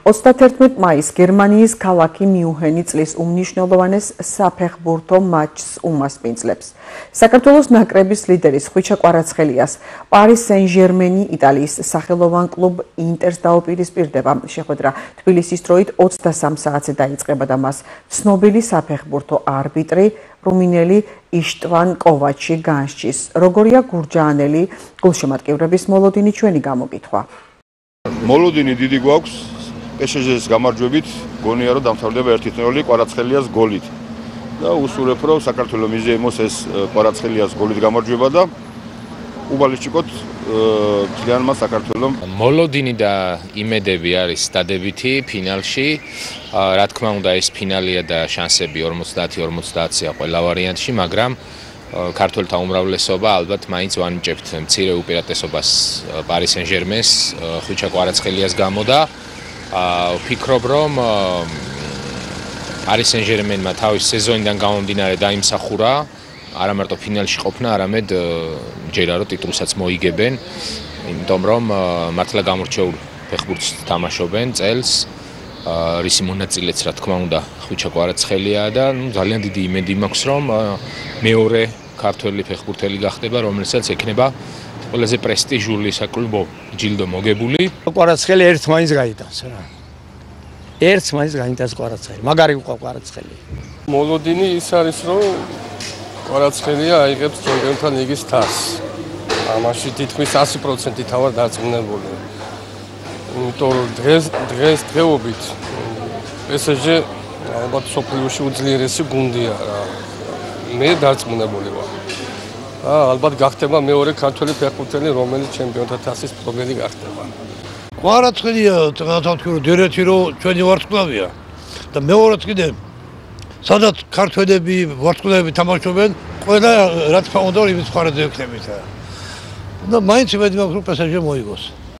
31 მაისს გერმანიის ქალაქი მიუნხენი წლის უმნიშვნელოვანეს საფეხბურთო მატჩს უმასპინძლებს. საქართველოს ნაკრების ლიდერის ხვიჩა კვარაცხელიას პარის სენ-ჟერმენი იტალიის სახელოვან კლუბ ინტერს დაუპირისპირდება. შეხვედრა თბილისის დროით 23 საათზე დაიწყება და მას ცნობილი საფეხბურთო არბიტრი რუმინელი იშტვან კოვაჩი განსჯის. როგორია გურჯაანელი გულშემატკივრების მოლოდინი ჩვენი გამოკითხვა. მოლოდინი დიდი გვაქვს. PSG-ს გამარჯვებით გონია რომ დამთავრდება 1-0 კვარაცხელიას გოლით. და უსურვებ რომ საქართველოს მიზეიმოს ეს კვარაცხელიას გოლით გამარჯვება და უბალიშჩიკოთ ძალიანმა საქართველოს. მოლოდინი და იმედები არის დადებითი ფინალში. რა თქმა უნდა ეს ფინალია და შანსები 50-50-ია ყველა ვარიანტში, მაგრამ ქართველთა უმრავლესობა ალბათ მაინც ვანიჭებთ მცირე უპირატესობას პარის სენ-ჟერმენს ხვიჩა კვარაცხელიას გამო და ვფიქრობ რომ პარის სენ-ჟერმენმა თავის სეზონიდან გამომდინარე დაიმსახურა არა მარტო ფინალში ყოფნა, არამედ ჯერა რომ ტიტულსაც მოიგებენ, იმიტომ რომ მართლა გამორჩეულ ფეხბურთს თამაშობენ წელს, რისი მონაწილეც რა თქმა უნდა ხვიჩა კვარაცხელია და ძალიან დიდი იმედი მაქვს რომ მეორე ქართველი ფეხბურთელი გახდება, რომელსაც ექნება ყველაზე პრესტიჟული საკლუბო ჯილდო მოგებული. კვარაცხელი ერთ მაინც გაიტანს რა. ერთ მაინც გაიტანს კვარაცხელი. მაგარი უყვა კვარაცხელი. მოლოდინი ის არის რომ კვარაცხელია აიღებს ჩემპიონთა ლიგის თასს. ამაში თითქმის 100% თავად დარწმუნებული. იმიტომ რომ დღეობით PSG ალბათ სოფლიოში უძლიერესი გუნდია რა. მე დარწმუნებული ვარ. ალბათ გახდება მეორე ქართველი ფეხბურთელი, რომელიც ჩემპიონთა თასის მფლობელი გახდება. კვარაცხელია თვითონ დერეთი რომ ჩვენი ვარსკვლავია და მეორეც კიდე სადაც ქართველები ვარსკვლავები თამაშობენ, ყველა რა თქმა უნდა იმის მხარეზე ექნებით. და მაინც იმედი მაქვს რომ PSG მოიგოს.